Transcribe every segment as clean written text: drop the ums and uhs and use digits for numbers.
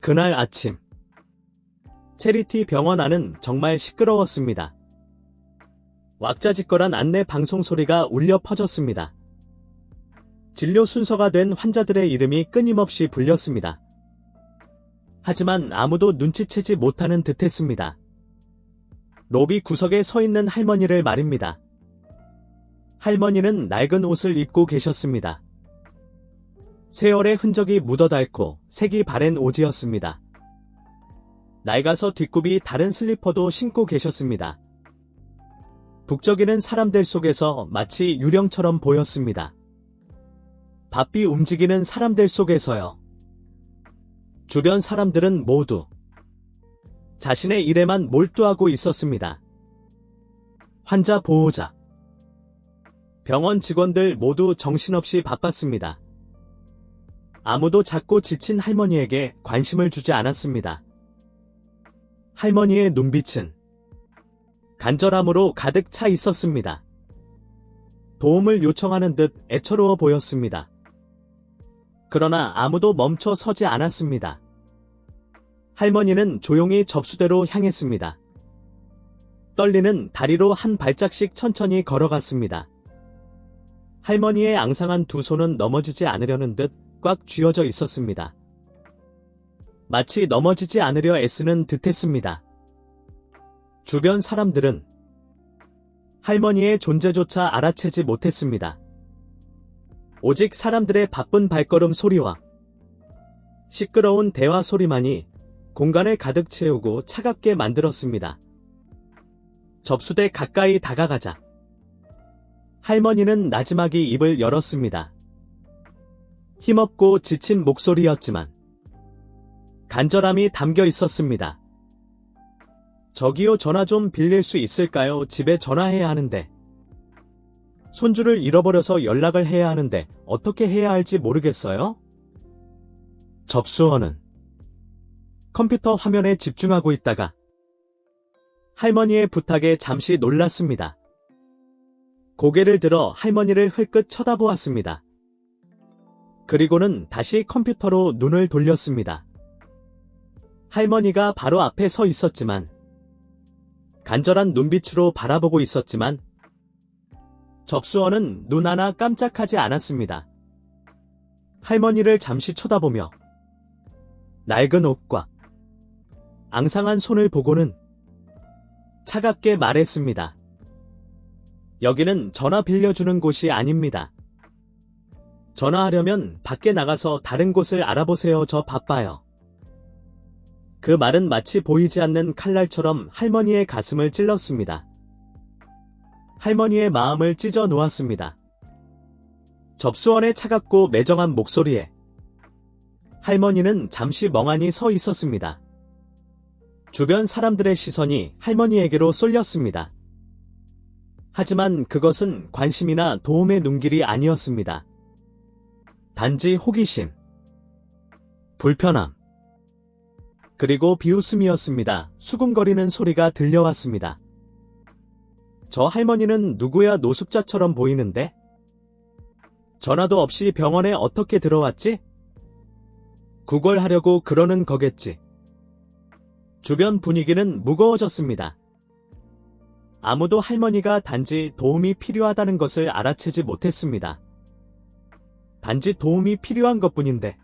그날 아침 체리티 병원 안은 정말 시끄러웠습니다. 왁자지껄한 안내 방송 소리가 울려 퍼졌습니다. 진료 순서가 된 환자들의 이름이 끊임없이 불렸습니다. 하지만 아무도 눈치채지 못하는 듯했습니다. 로비 구석에 서 있는 할머니를 말입니다. 할머니는 낡은 옷을 입고 계셨습니다. 세월의 흔적이 묻어닳고 색이 바랜 옷이었습니다. 낡아서 뒷굽이 다른 슬리퍼도 신고 계셨습니다. 북적이는 사람들 속에서 마치 유령처럼 보였습니다. 바삐 움직이는 사람들 속에서요. 주변 사람들은 모두 자신의 일에만 몰두하고 있었습니다. 환자 보호자, 병원 직원들 모두 정신없이 바빴습니다. 아무도 작고 지친 할머니에게 관심을 주지 않았습니다. 할머니의 눈빛은 간절함으로 가득 차 있었습니다. 도움을 요청하는 듯 애처로워 보였습니다. 그러나 아무도 멈춰 서지 않았습니다. 할머니는 조용히 접수대로 향했습니다. 떨리는 다리로 한 발짝씩 천천히 걸어갔습니다. 할머니의 앙상한 두 손은 넘어지지 않으려는 듯 꽉 쥐어져 있었습니다. 마치 넘어지지 않으려 애쓰는 듯했습니다. 주변 사람들은 할머니의 존재조차 알아채지 못했습니다. 오직 사람들의 바쁜 발걸음 소리와 시끄러운 대화 소리만이 공간을 가득 채우고 차갑게 만들었습니다. 접수대 가까이 다가가자 할머니는 나지막이 입을 열었습니다. 힘없고 지친 목소리였지만 간절함이 담겨 있었습니다. 저기요, 전화 좀 빌릴 수 있을까요? 집에 전화해야 하는데. 손주를 잃어버려서 연락을 해야 하는데 어떻게 해야 할지 모르겠어요? 접수원은 컴퓨터 화면에 집중하고 있다가 할머니의 부탁에 잠시 놀랐습니다. 고개를 들어 할머니를 흘끗 쳐다보았습니다. 그리고는 다시 컴퓨터로 눈을 돌렸습니다. 할머니가 바로 앞에 서 있었지만, 간절한 눈빛으로 바라보고 있었지만, 접수원은 눈 하나 깜짝하지 않았습니다. 할머니를 잠시 쳐다보며 낡은 옷과 앙상한 손을 보고는 차갑게 말했습니다. 여기는 전화 빌려주는 곳이 아닙니다. 전화하려면 밖에 나가서 다른 곳을 알아보세요. 저 바빠요. 그 말은 마치 보이지 않는 칼날처럼 할머니의 가슴을 찔렀습니다. 할머니의 마음을 찢어 놓았습니다. 접수원의 차갑고 매정한 목소리에 할머니는 잠시 멍하니 서 있었습니다. 주변 사람들의 시선이 할머니에게로 쏠렸습니다. 하지만 그것은 관심이나 도움의 눈길이 아니었습니다. 단지 호기심, 불편함, 그리고 비웃음이었습니다. 수군거리는 소리가 들려왔습니다. 저 할머니는 누구야? 노숙자처럼 보이는데? 전화도 없이 병원에 어떻게 들어왔지? 구걸하려고 그러는 거겠지. 주변 분위기는 무거워졌습니다. 아무도 할머니가 단지 도움이 필요하다는 것을 알아채지 못했습니다. 단지 도움이 필요한 것뿐인데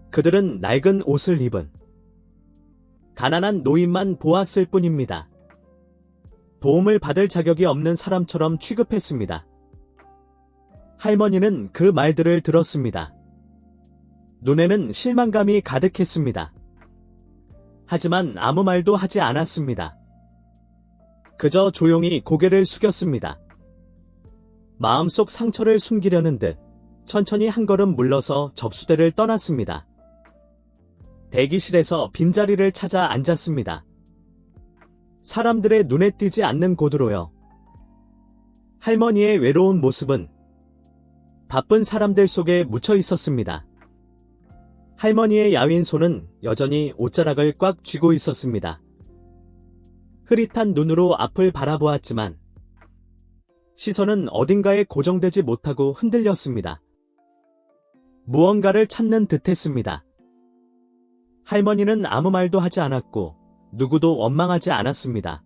그들은 낡은 옷을 입은 가난한 노인만 보았을 뿐입니다. 도움을 받을 자격이 없는 사람처럼 취급했습니다. 할머니는 그 말들을 들었습니다. 눈에는 실망감이 가득했습니다. 하지만 아무 말도 하지 않았습니다. 그저 조용히 고개를 숙였습니다. 마음속 상처를 숨기려는 듯 천천히 한 걸음 물러서 접수대를 떠났습니다. 대기실에서 빈자리를 찾아 앉았습니다. 사람들의 눈에 띄지 않는 곳으로요. 할머니의 외로운 모습은 바쁜 사람들 속에 묻혀 있었습니다. 할머니의 야윈 손은 여전히 옷자락을 꽉 쥐고 있었습니다. 흐릿한 눈으로 앞을 바라보았지만 시선은 어딘가에 고정되지 못하고 흔들렸습니다. 무언가를 찾는 듯했습니다. 할머니는 아무 말도 하지 않았고 누구도 원망하지 않았습니다.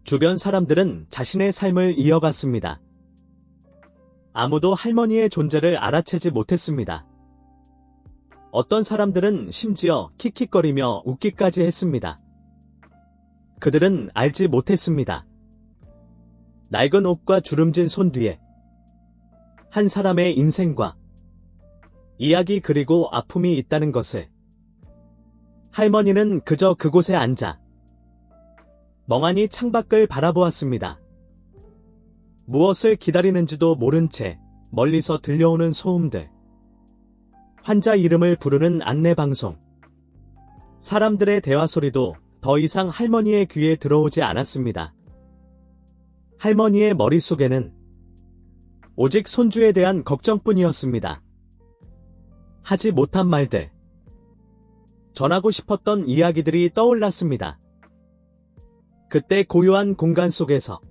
주변 사람들은 자신의 삶을 이어갔습니다. 아무도 할머니의 존재를 알아채지 못했습니다. 어떤 사람들은 심지어 킥킥거리며 웃기까지 했습니다. 그들은 알지 못했습니다. 낡은 옷과 주름진 손 뒤에 한 사람의 인생과 이야기 그리고 아픔이 있다는 것을. 할머니는 그저 그곳에 앉아 멍하니 창밖을 바라보았습니다. 무엇을 기다리는지도 모른 채 멀리서 들려오는 소음들, 환자 이름을 부르는 안내방송, 사람들의 대화 소리도 더 이상 할머니의 귀에 들어오지 않았습니다. 할머니의 머릿속에는 오직 손주에 대한 걱정뿐이었습니다. 하지 못한 말들, 전하고 싶었던 이야기들이 떠올랐습니다. 그때 고요한 공간 속에서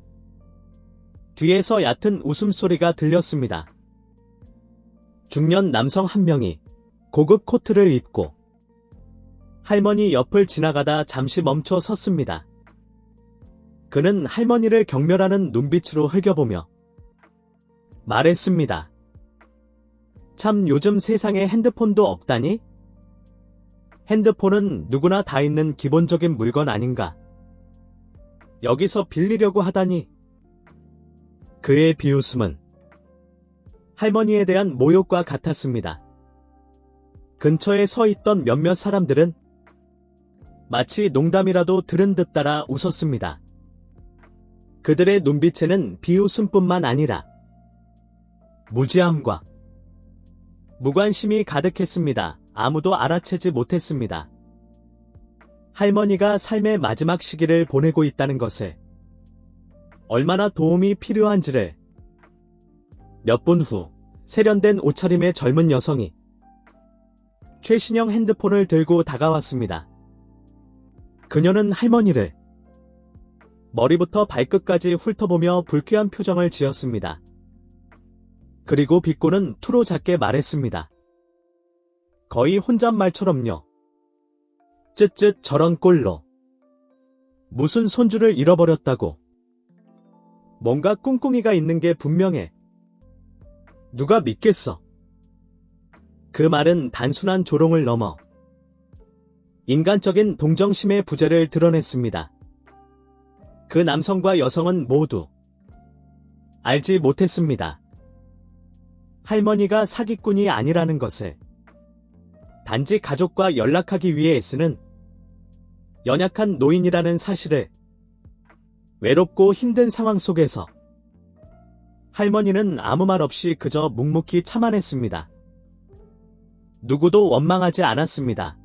뒤에서 얕은 웃음소리가 들렸습니다. 중년 남성 한 명이 고급 코트를 입고 할머니 옆을 지나가다 잠시 멈춰 섰습니다. 그는 할머니를 경멸하는 눈빛으로 흘겨보며 말했습니다. 참 요즘 세상에 핸드폰도 없다니? 핸드폰은 누구나 다 있는 기본적인 물건 아닌가? 여기서 빌리려고 하다니. 그의 비웃음은 할머니에 대한 모욕과 같았습니다. 근처에 서 있던 몇몇 사람들은 마치 농담이라도 들은 듯 따라 웃었습니다. 그들의 눈빛에는 비웃음뿐만 아니라 무지함과 무관심이 가득했습니다. 아무도 알아채지 못했습니다. 할머니가 삶의 마지막 시기를 보내고 있다는 것을, 얼마나 도움이 필요한지를. 몇 분 후 세련된 옷차림의 젊은 여성이 최신형 핸드폰을 들고 다가왔습니다. 그녀는 할머니를 머리부터 발끝까지 훑어보며 불쾌한 표정을 지었습니다. 그리고 비꼬는 투로 작게 말했습니다. 거의 혼잣말처럼요. 쯧쯧 저런 꼴로. 무슨 손주를 잃어버렸다고. 뭔가 꿍꿍이가 있는 게 분명해. 누가 믿겠어. 그 말은 단순한 조롱을 넘어 인간적인 동정심의 부재를 드러냈습니다. 그 남성과 여성은 모두 알지 못했습니다. 할머니가 사기꾼이 아니라는 것을. 단지 가족과 연락하기 위해 애쓰는 연약한 노인이라는 사실을. 외롭고 힘든 상황 속에서 할머니는 아무 말 없이 그저 묵묵히 참아냈습니다. 누구도 원망하지 않았습니다.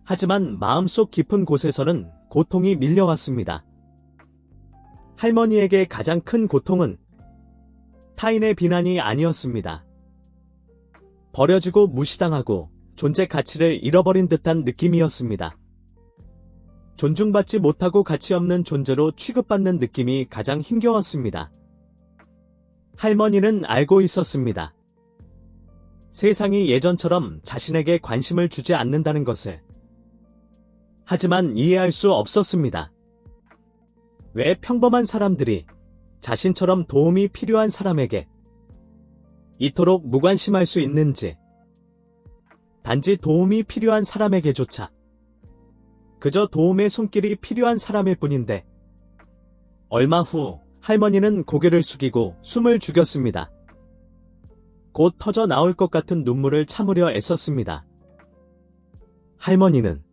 하지만 마음속 깊은 곳에서는 고통이 밀려왔습니다. 할머니에게 가장 큰 고통은 타인의 비난이 아니었습니다. 버려지고 무시당하고 존재 가치를 잃어버린 듯한 느낌이었습니다. 존중받지 못하고 가치 없는 존재로 취급받는 느낌이 가장 힘겨웠습니다. 할머니는 알고 있었습니다. 세상이 예전처럼 자신에게 관심을 주지 않는다는 것을. 하지만 이해할 수 없었습니다. 왜 평범한 사람들이 자신처럼 도움이 필요한 사람에게 이토록 무관심할 수 있는지. 단지 도움이 필요한 사람에게조차 그저 도움의 손길이 필요한 사람일 뿐인데. 얼마 후 할머니는 고개를 숙이고 숨을 죽였습니다. 곧 터져 나올 것 같은 눈물을 참으려 애썼습니다. 할머니는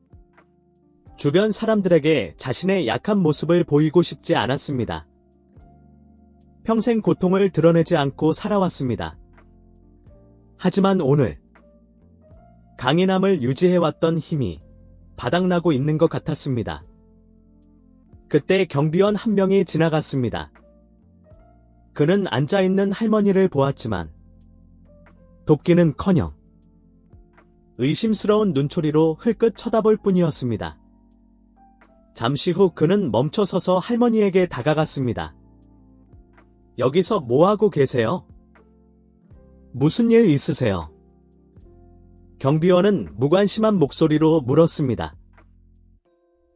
주변 사람들에게 자신의 약한 모습을 보이고 싶지 않았습니다. 평생 고통을 드러내지 않고 살아왔습니다. 하지만 오늘 강인함을 유지해왔던 힘이 바닥나고 있는 것 같았습니다. 그때 경비원 한 명이 지나갔습니다. 그는 앉아있는 할머니를 보았지만 돕기는커녕 의심스러운 눈초리로 흘끗 쳐다볼 뿐이었습니다. 잠시 후 그는 멈춰서서 할머니에게 다가갔습니다. 여기서 뭐하고 계세요? 무슨 일 있으세요? 경비원은 무관심한 목소리로 물었습니다.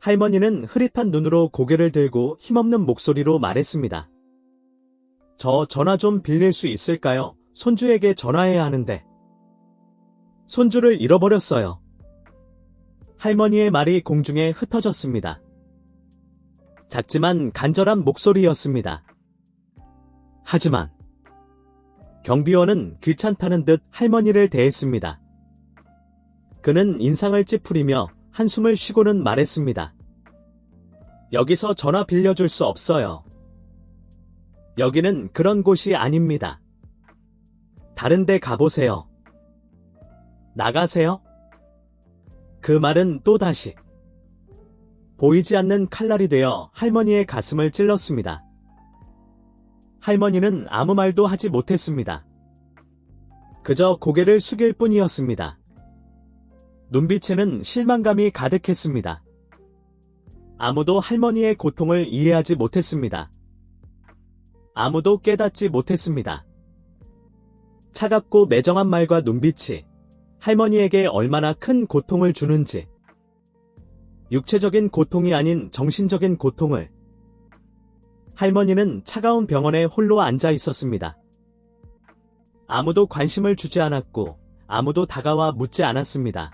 할머니는 흐릿한 눈으로 고개를 들고 힘없는 목소리로 말했습니다. 저 전화 좀 빌릴 수 있을까요? 손주에게 전화해야 하는데. 손주를 잃어버렸어요. 할머니의 말이 공중에 흩어졌습니다. 작지만 간절한 목소리였습니다. 하지만 경비원은 귀찮다는 듯 할머니를 대했습니다. 그는 인상을 찌푸리며 한숨을 쉬고는 말했습니다. 여기서 전화 빌려줄 수 없어요. 여기는 그런 곳이 아닙니다. 다른 데 가보세요. 나가세요? 그 말은 또다시 보이지 않는 칼날이 되어 할머니의 가슴을 찔렀습니다. 할머니는 아무 말도 하지 못했습니다. 그저 고개를 숙일 뿐이었습니다. 눈빛에는 실망감이 가득했습니다. 아무도 할머니의 고통을 이해하지 못했습니다. 아무도 깨닫지 못했습니다. 차갑고 매정한 말과 눈빛이 할머니에게 얼마나 큰 고통을 주는지, 육체적인 고통이 아닌 정신적인 고통을. 할머니는 차가운 병원에 홀로 앉아 있었습니다. 아무도 관심을 주지 않았고 아무도 다가와 묻지 않았습니다.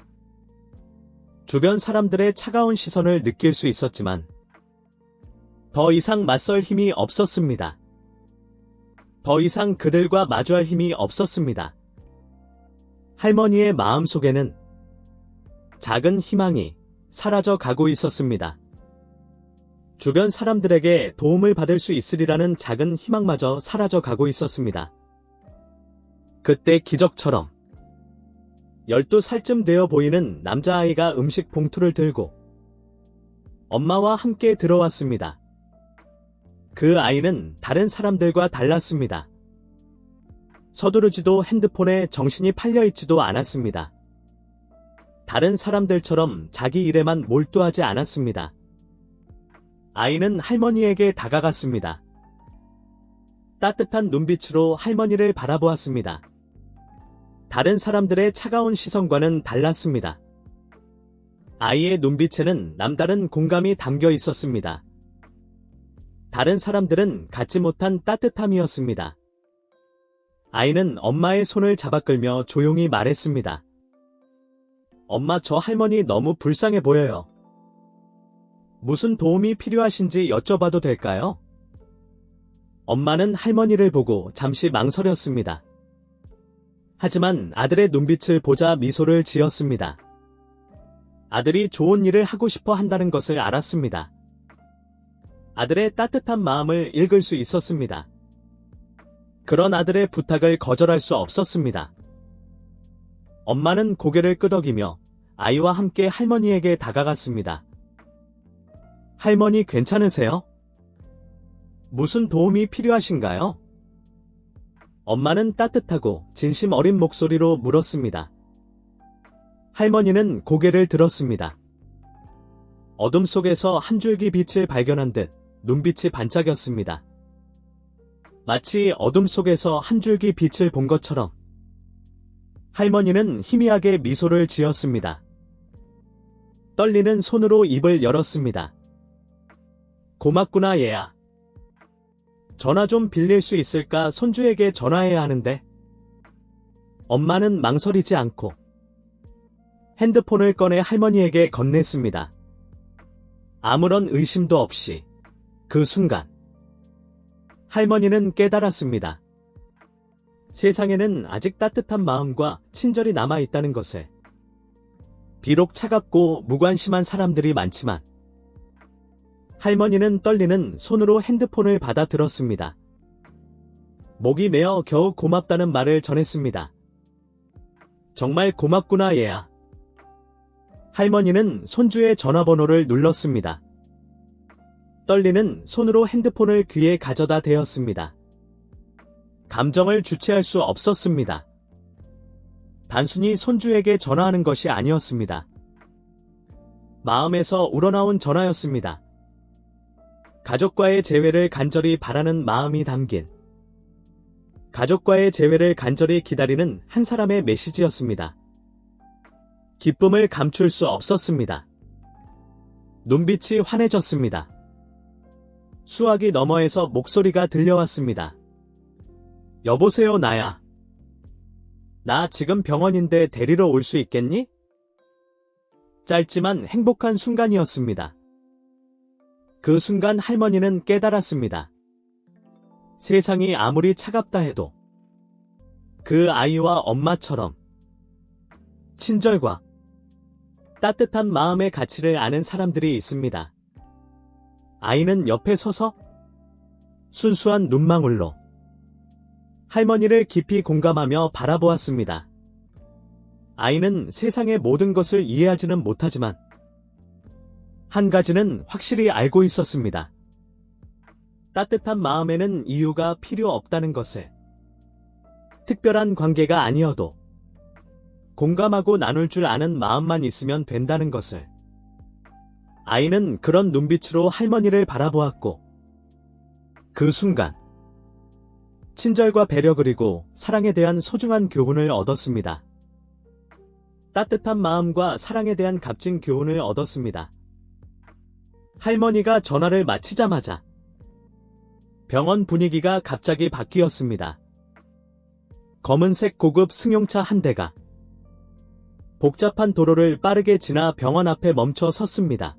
주변 사람들의 차가운 시선을 느낄 수 있었지만 더 이상 맞설 힘이 없었습니다. 더 이상 그들과 마주할 힘이 없었습니다. 할머니의 마음속에는 작은 희망이 사라져 가고 있었습니다. 주변 사람들에게 도움을 받을 수 있으리라는 작은 희망마저 사라져 가고 있었습니다. 그때 기적처럼 12살쯤 되어 보이는 남자아이가 음식 봉투를 들고 엄마와 함께 들어왔습니다. 그 아이는 다른 사람들과 달랐습니다. 서두르지도 핸드폰에 정신이 팔려있지도 않았습니다. 다른 사람들처럼 자기 일에만 몰두하지 않았습니다. 아이는 할머니에게 다가갔습니다. 따뜻한 눈빛으로 할머니를 바라보았습니다. 다른 사람들의 차가운 시선과는 달랐습니다. 아이의 눈빛에는 남다른 공감이 담겨 있었습니다. 다른 사람들은 갖지 못한 따뜻함이었습니다. 아이는 엄마의 손을 잡아 끌며 조용히 말했습니다. 엄마, 저 할머니 너무 불쌍해 보여요. 무슨 도움이 필요하신지 여쭤봐도 될까요? 엄마는 할머니를 보고 잠시 망설였습니다. 하지만 아들의 눈빛을 보자 미소를 지었습니다. 아들이 좋은 일을 하고 싶어 한다는 것을 알았습니다. 아들의 따뜻한 마음을 읽을 수 있었습니다. 그런 아들의 부탁을 거절할 수 없었습니다. 엄마는 고개를 끄덕이며 아이와 함께 할머니에게 다가갔습니다. 할머니 괜찮으세요? 무슨 도움이 필요하신가요? 엄마는 따뜻하고 진심 어린 목소리로 물었습니다. 할머니는 고개를 들었습니다. 어둠 속에서 한 줄기 빛을 발견한 듯 눈빛이 반짝였습니다. 마치 어둠 속에서 한 줄기 빛을 본 것처럼 할머니는 희미하게 미소를 지었습니다. 떨리는 손으로 입을 열었습니다. 고맙구나 얘야. 전화 좀 빌릴 수 있을까? 손주에게 전화해야 하는데. 엄마는 망설이지 않고 핸드폰을 꺼내 할머니에게 건넸습니다. 아무런 의심도 없이 그 순간 할머니는 깨달았습니다. 세상에는 아직 따뜻한 마음과 친절이 남아있다는 것을. 비록 차갑고 무관심한 사람들이 많지만 할머니는 떨리는 손으로 핸드폰을 받아 들었습니다. 목이 메어 겨우 고맙다는 말을 전했습니다. 정말 고맙구나 얘야. 할머니는 손주의 전화번호를 눌렀습니다. 떨리는 손으로 핸드폰을 귀에 가져다 대었습니다. 감정을 주체할 수 없었습니다. 단순히 손주에게 전화하는 것이 아니었습니다. 마음에서 우러나온 전화였습니다. 가족과의 재회를 간절히 바라는 마음이 담긴, 가족과의 재회를 간절히 기다리는 한 사람의 메시지였습니다. 기쁨을 감출 수 없었습니다. 눈빛이 환해졌습니다. 수화기 너머에서 목소리가 들려왔습니다. 여보세요, 나야. 나 지금 병원인데 데리러 올 수 있겠니? 짧지만 행복한 순간이었습니다. 그 순간 할머니는 깨달았습니다. 세상이 아무리 차갑다 해도 그 아이와 엄마처럼 친절과 따뜻한 마음의 가치를 아는 사람들이 있습니다. 아이는 옆에 서서 순수한 눈망울로 할머니를 깊이 공감하며 바라보았습니다. 아이는 세상의 모든 것을 이해하지는 못하지만 한 가지는 확실히 알고 있었습니다. 따뜻한 마음에는 이유가 필요 없다는 것을. 특별한 관계가 아니어도 공감하고 나눌 줄 아는 마음만 있으면 된다는 것을. 아이는 그런 눈빛으로 할머니를 바라보았고 그 순간 친절과 배려 그리고 사랑에 대한 소중한 교훈을 얻었습니다. 따뜻한 마음과 사랑에 대한 값진 교훈을 얻었습니다. 할머니가 전화를 마치자마자 병원 분위기가 갑자기 바뀌었습니다. 검은색 고급 승용차 한 대가 복잡한 도로를 빠르게 지나 병원 앞에 멈춰 섰습니다.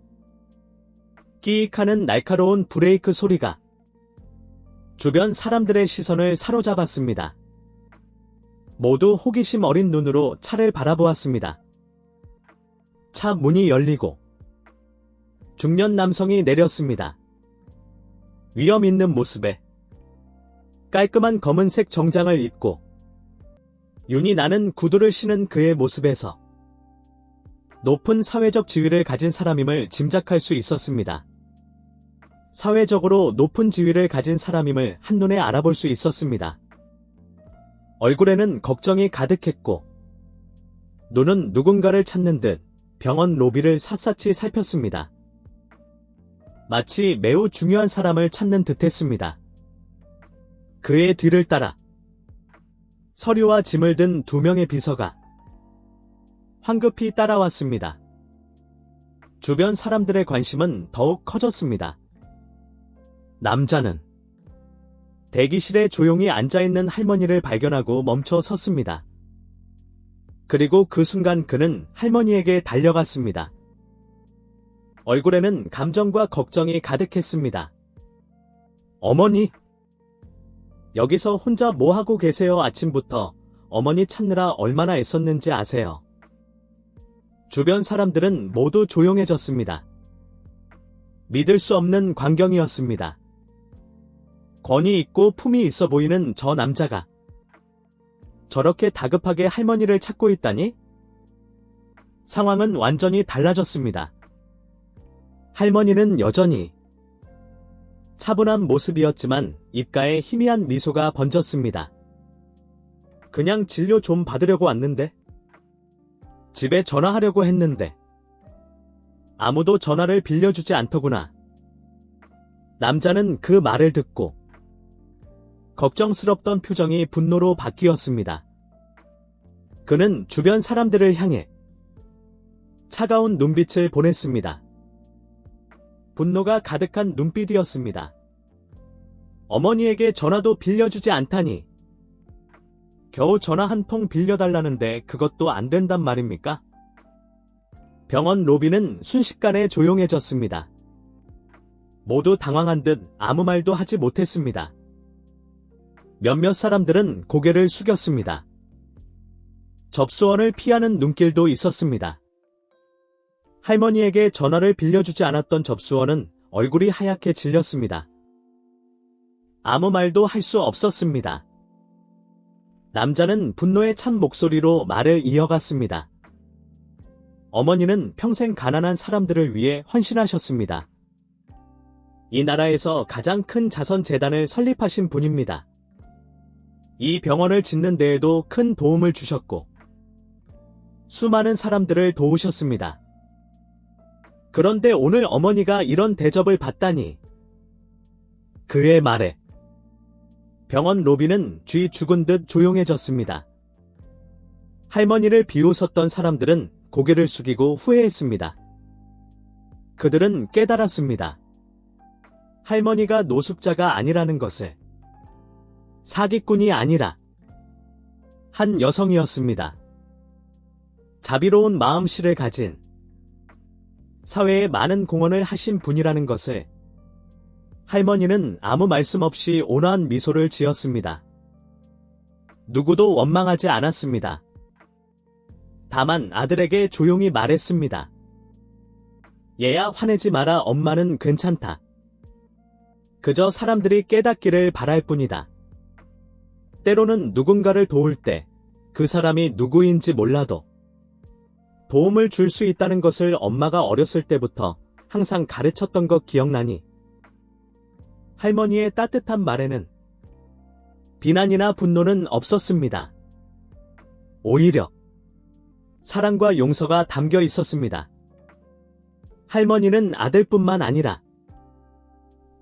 끼익하는 날카로운 브레이크 소리가 주변 사람들의 시선을 사로잡았습니다. 모두 호기심 어린 눈으로 차를 바라보았습니다. 차 문이 열리고 중년 남성이 내렸습니다. 위험 있는 모습에 깔끔한 검은색 정장을 입고 윤이 나는 구두를 신은 그의 모습에서 높은 사회적 지위를 가진 사람임을 짐작할 수 있었습니다. 사회적으로 높은 지위를 가진 사람임을 한눈에 알아볼 수 있었습니다. 얼굴에는 걱정이 가득했고 눈은 누군가를 찾는 듯 병원 로비를 샅샅이 살폈습니다. 마치 매우 중요한 사람을 찾는 듯했습니다. 그의 뒤를 따라 서류와 짐을 든 2명의 비서가 황급히 따라왔습니다. 주변 사람들의 관심은 더욱 커졌습니다. 남자는 대기실에 조용히 앉아있는 할머니를 발견하고 멈춰 섰습니다. 그리고 그 순간 그는 할머니에게 달려갔습니다. 얼굴에는 감정과 걱정이 가득했습니다. 어머니, 여기서 혼자 뭐 하고 계세요? 아침부터 어머니 찾느라 얼마나 애썼는지 아세요? 주변 사람들은 모두 조용해졌습니다. 믿을 수 없는 광경이었습니다. 권위 있고 품이 있어 보이는 저 남자가 저렇게 다급하게 할머니를 찾고 있다니? 상황은 완전히 달라졌습니다. 할머니는 여전히 차분한 모습이었지만 입가에 희미한 미소가 번졌습니다. 그냥 진료 좀 받으려고 왔는데? 집에 전화하려고 했는데 아무도 전화를 빌려주지 않더구나. 남자는 그 말을 듣고 걱정스럽던 표정이 분노로 바뀌었습니다. 그는 주변 사람들을 향해 차가운 눈빛을 보냈습니다. 분노가 가득한 눈빛이었습니다. 어머니에게 전화도 빌려주지 않다니. 겨우 전화 한 통 빌려달라는데 그것도 안 된단 말입니까? 병원 로비는 순식간에 조용해졌습니다. 모두 당황한 듯 아무 말도 하지 못했습니다. 몇몇 사람들은 고개를 숙였습니다. 접수원을 피하는 눈길도 있었습니다. 할머니에게 전화를 빌려주지 않았던 접수원은 얼굴이 하얗게 질렸습니다. 아무 말도 할 수 없었습니다. 남자는 분노에 찬 목소리로 말을 이어갔습니다. 어머니는 평생 가난한 사람들을 위해 헌신하셨습니다. 이 나라에서 가장 큰 자선재단을 설립하신 분입니다. 이 병원을 짓는 데에도 큰 도움을 주셨고 수많은 사람들을 도우셨습니다. 그런데 오늘 어머니가 이런 대접을 받다니. 그의 말에 병원 로비는 쥐 죽은 듯 조용해졌습니다. 할머니를 비웃었던 사람들은 고개를 숙이고 후회했습니다. 그들은 깨달았습니다. 할머니가 노숙자가 아니라는 것을. 사기꾼이 아니라 한 여성이었습니다. 자비로운 마음씨를 가진, 사회에 많은 공헌을 하신 분이라는 것을. 할머니는 아무 말씀 없이 온화한 미소를 지었습니다. 누구도 원망하지 않았습니다. 다만 아들에게 조용히 말했습니다. 얘야, 화내지 마라. 엄마는 괜찮다. 그저 사람들이 깨닫기를 바랄 뿐이다. 때로는 누군가를 도울 때 그 사람이 누구인지 몰라도 도움을 줄 수 있다는 것을 엄마가 어렸을 때부터 항상 가르쳤던 것 기억나니? 할머니의 따뜻한 말에는 비난이나 분노는 없었습니다. 오히려 사랑과 용서가 담겨 있었습니다. 할머니는 아들뿐만 아니라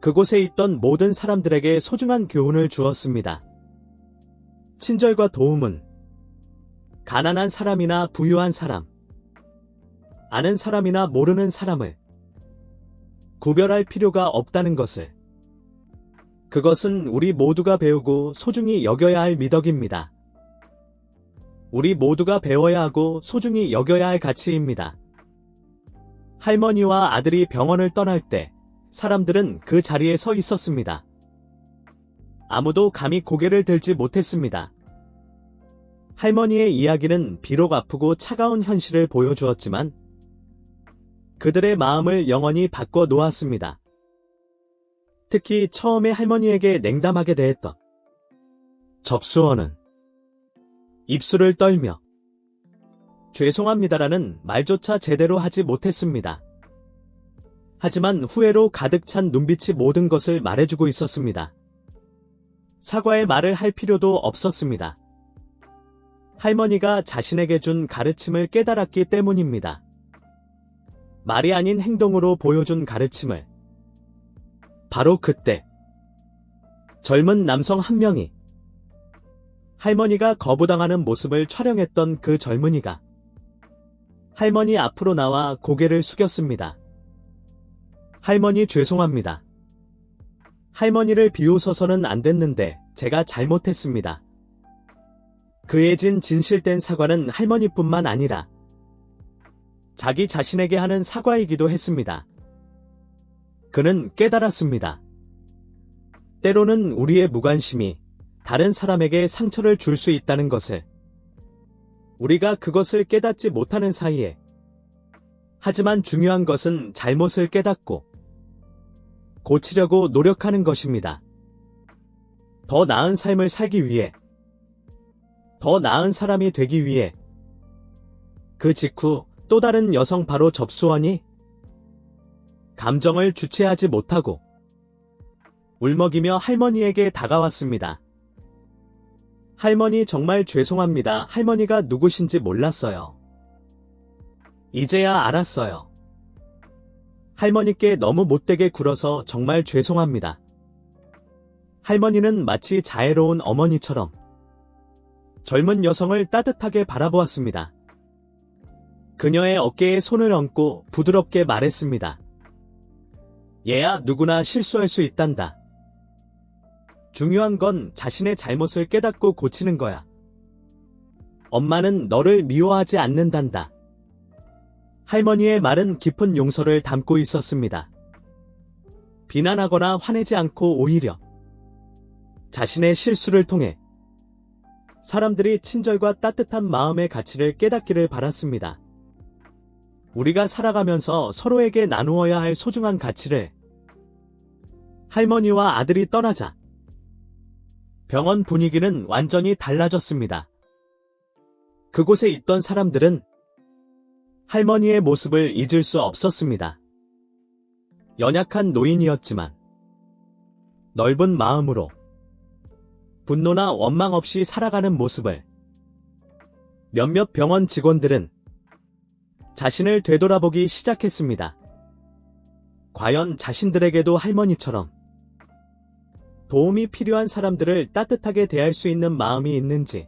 그곳에 있던 모든 사람들에게 소중한 교훈을 주었습니다. 친절과 도움은 가난한 사람이나 부유한 사람, 아는 사람이나 모르는 사람을 구별할 필요가 없다는 것을. 그것은 우리 모두가 배우고 소중히 여겨야 할 미덕입니다. 우리 모두가 배워야 하고 소중히 여겨야 할 가치입니다. 할머니와 아들이 병원을 떠날 때 사람들은 그 자리에 서 있었습니다. 아무도 감히 고개를 들지 못했습니다. 할머니의 이야기는 비록 아프고 차가운 현실을 보여주었지만 그들의 마음을 영원히 바꿔 놓았습니다. 특히 처음에 할머니에게 냉담하게 대했던 접수원은 입술을 떨며 죄송합니다라는 말조차 제대로 하지 못했습니다. 하지만 후회로 가득 찬 눈빛이 모든 것을 말해주고 있었습니다. 사과의 말을 할 필요도 없었습니다. 할머니가 자신에게 준 가르침을 깨달았기 때문입니다. 말이 아닌 행동으로 보여준 가르침을. 바로 그때 젊은 남성 한 명이 할머니가 거부당하는 모습을 촬영했던 그 젊은이가 할머니 앞으로 나와 고개를 숙였습니다. 할머니, 죄송합니다. 할머니를 비웃어서는 안 됐는데 제가 잘못했습니다. 그의 진실된 사과는 할머니뿐만 아니라 자기 자신에게 하는 사과이기도 했습니다. 그는 깨달았습니다. 때로는 우리의 무관심이 다른 사람에게 상처를 줄 수 있다는 것을. 우리가 그것을 깨닫지 못하는 사이에. 하지만 중요한 것은 잘못을 깨닫고 고치려고 노력하는 것입니다. 더 나은 삶을 살기 위해, 더 나은 사람이 되기 위해. 그 직후 또 다른 여성, 바로 접수원이 감정을 주체하지 못하고 울먹이며 할머니에게 다가왔습니다. 할머니, 정말 죄송합니다. 할머니가 누구신지 몰랐어요. 이제야 알았어요. 할머니께 너무 못되게 굴어서 정말 죄송합니다. 할머니는 마치 자애로운 어머니처럼 젊은 여성을 따뜻하게 바라보았습니다. 그녀의 어깨에 손을 얹고 부드럽게 말했습니다. 얘야, 누구나 실수할 수 있단다. 중요한 건 자신의 잘못을 깨닫고 고치는 거야. 엄마는 너를 미워하지 않는단다. 할머니의 말은 깊은 용서를 담고 있었습니다. 비난하거나 화내지 않고 오히려 자신의 실수를 통해 사람들이 친절과 따뜻한 마음의 가치를 깨닫기를 바랐습니다. 우리가 살아가면서 서로에게 나누어야 할 소중한 가치를. 할머니와 아들이 떠나자 병원 분위기는 완전히 달라졌습니다. 그곳에 있던 사람들은 할머니의 모습을 잊을 수 없었습니다. 연약한 노인이었지만 넓은 마음으로 분노나 원망 없이 살아가는 모습을. 몇몇 병원 직원들은 자신을 되돌아보기 시작했습니다. 과연 자신들에게도 할머니처럼 도움이 필요한 사람들을 따뜻하게 대할 수 있는 마음이 있는지,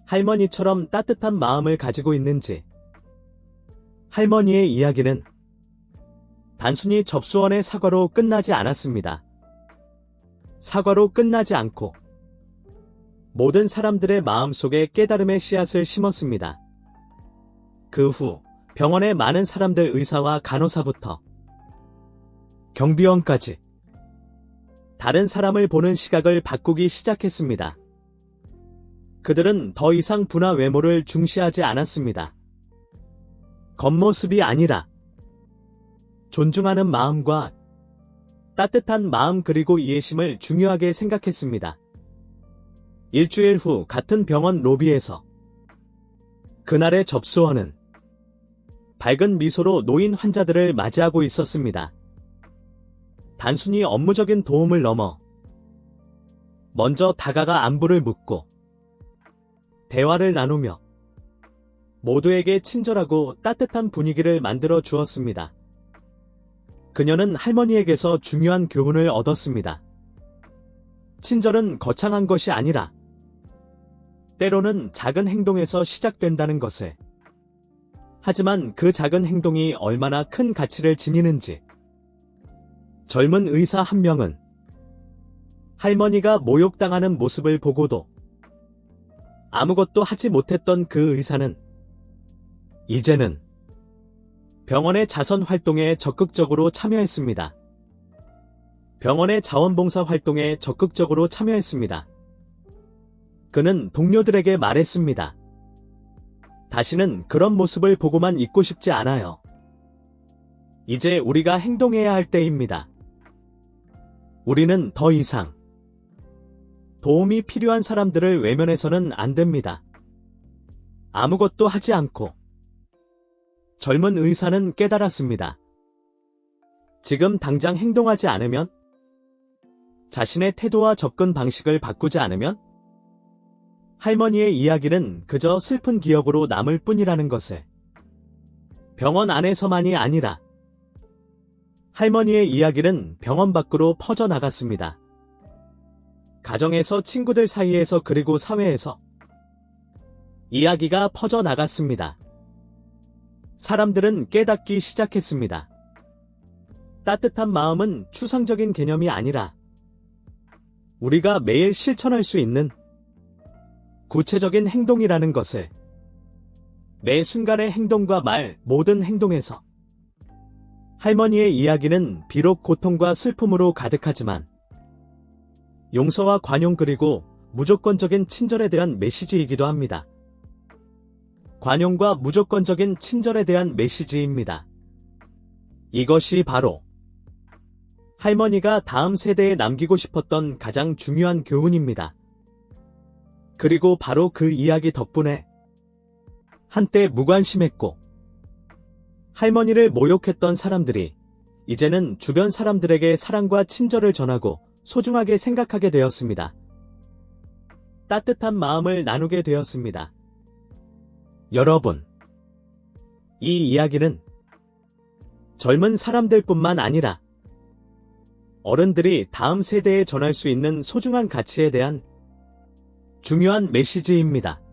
할머니처럼 따뜻한 마음을 가지고 있는지. 할머니의 이야기는 단순히 접수원의 사과로 끝나지 않았습니다. 사과로 끝나지 않고 모든 사람들의 마음속에 깨달음의 씨앗을 심었습니다. 그 후 병원의 많은 사람들, 의사와 간호사부터 경비원까지 다른 사람을 보는 시각을 바꾸기 시작했습니다. 그들은 더 이상 부나 외모를 중시하지 않았습니다. 겉모습이 아니라 존중하는 마음과 따뜻한 마음 그리고 이해심을 중요하게 생각했습니다. 일주일 후 같은 병원 로비에서 그날의 접수원은 밝은 미소로 노인 환자들을 맞이하고 있었습니다. 단순히 업무적인 도움을 넘어 먼저 다가가 안부를 묻고 대화를 나누며 모두에게 친절하고 따뜻한 분위기를 만들어 주었습니다. 그녀는 할머니에게서 중요한 교훈을 얻었습니다. 친절은 거창한 것이 아니라 때로는 작은 행동에서 시작된다는 것을. 하지만 그 작은 행동이 얼마나 큰 가치를 지니는지. 젊은 의사 한 명은 할머니가 모욕당하는 모습을 보고도 아무것도 하지 못했던 그 의사는 이제는 병원의 자선 활동에 적극적으로 참여했습니다. 병원의 자원봉사 활동에 적극적으로 참여했습니다. 그는 동료들에게 말했습니다. 다시는 그런 모습을 보고만 있고 싶지 않아요. 이제 우리가 행동해야 할 때입니다. 우리는 더 이상 도움이 필요한 사람들을 외면해서는 안 됩니다. 아무것도 하지 않고 젊은 의사는 깨달았습니다. 지금 당장 행동하지 않으면, 자신의 태도와 접근 방식을 바꾸지 않으면 할머니의 이야기는 그저 슬픈 기억으로 남을 뿐이라는 것을. 병원 안에서만이 아니라 할머니의 이야기는 병원 밖으로 퍼져나갔습니다. 가정에서, 친구들 사이에서, 그리고 사회에서 이야기가 퍼져나갔습니다. 사람들은 깨닫기 시작했습니다. 따뜻한 마음은 추상적인 개념이 아니라 우리가 매일 실천할 수 있는 구체적인 행동이라는 것을. 매 순간의 행동과 말, 모든 행동에서. 할머니의 이야기는 비록 고통과 슬픔으로 가득하지만 용서와 관용 그리고 무조건적인 친절에 대한 메시지이기도 합니다. 관용과 무조건적인 친절에 대한 메시지입니다. 이것이 바로 할머니가 다음 세대에 남기고 싶었던 가장 중요한 교훈입니다. 그리고 바로 그 이야기 덕분에 한때 무관심했고 할머니를 모욕했던 사람들이 이제는 주변 사람들에게 사랑과 친절을 전하고 소중하게 생각하게 되었습니다. 따뜻한 마음을 나누게 되었습니다. 여러분, 이 이야기는 젊은 사람들뿐만 아니라 어른들이 다음 세대에 전할 수 있는 소중한 가치에 대한 중요한 메시지입니다.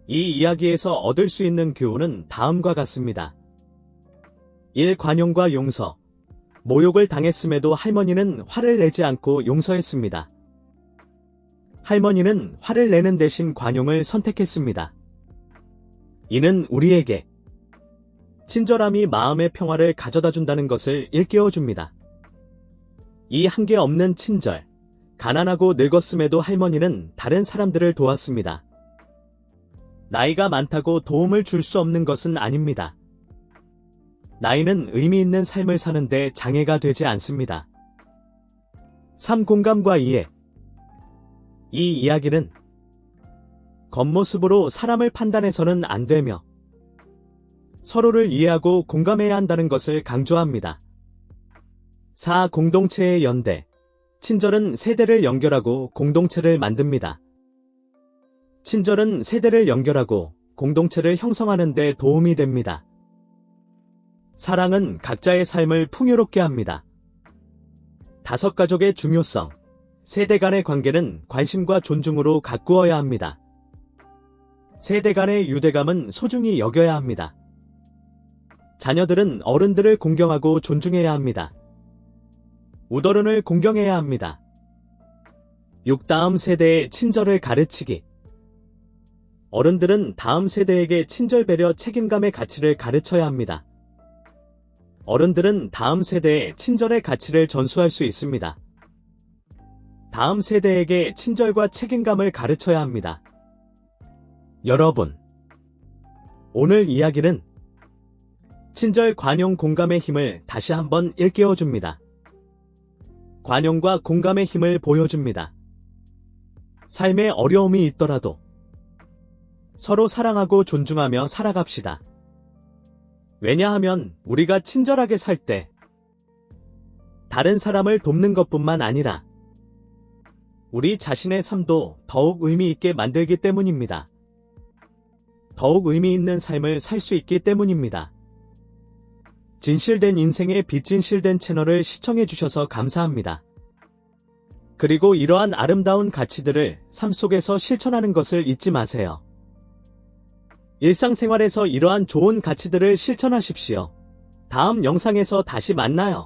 이 이야기에서 얻을 수 있는 교훈은 다음과 같습니다. 1. 관용과 용서. 모욕을 당했음에도 할머니는 화를 내지 않고 용서했습니다. 할머니는 화를 내는 대신 관용을 선택했습니다. 이는 우리에게 친절함이 마음의 평화를 가져다 준다는 것을 일깨워줍니다. 이 한계 없는 친절. 가난하고 늙었음에도 할머니는 다른 사람들을 도왔습니다. 나이가 많다고 도움을 줄 수 없는 것은 아닙니다. 나이는 의미 있는 삶을 사는데 장애가 되지 않습니다. 3. 공감과 이해. 이 이야기는 겉모습으로 사람을 판단해서는 안 되며 서로를 이해하고 공감해야 한다는 것을 강조합니다. 4. 공동체의 연대. 친절은 세대를 연결하고 공동체를 만듭니다. 친절은 세대를 연결하고 공동체를 형성하는 데 도움이 됩니다. 사랑은 각자의 삶을 풍요롭게 합니다. 5. 가족의 중요성. 세대 간의 관계는 관심과 존중으로 가꾸어야 합니다. 세대 간의 유대감은 소중히 여겨야 합니다. 자녀들은 어른들을 공경하고 존중해야 합니다. 우더른을 공경해야 합니다. 6. 다음 세대의 친절을 가르치기. 어른들은 다음 세대에게 친절, 배려, 책임감의 가치를 가르쳐야 합니다. 어른들은 다음 세대에 친절의 가치를 전수할 수 있습니다. 다음 세대에게 친절과 책임감을 가르쳐야 합니다. 여러분, 오늘 이야기는 친절, 관용, 공감의 힘을 다시 한번 일깨워줍니다. 관용과 공감의 힘을 보여줍니다. 삶에 어려움이 있더라도 서로 사랑하고 존중하며 살아갑시다. 왜냐하면 우리가 친절하게 살 때 다른 사람을 돕는 것뿐만 아니라 우리 자신의 삶도 더욱 의미 있게 만들기 때문입니다. 더욱 의미 있는 삶을 살 수 있기 때문입니다. 진실된 인생의 빛진실된 채널을 시청해주셔서 감사합니다. 그리고 이러한 아름다운 가치들을 삶 속에서 실천하는 것을 잊지 마세요. 일상생활에서 이러한 좋은 가치들을 실천하십시오. 다음 영상에서 다시 만나요.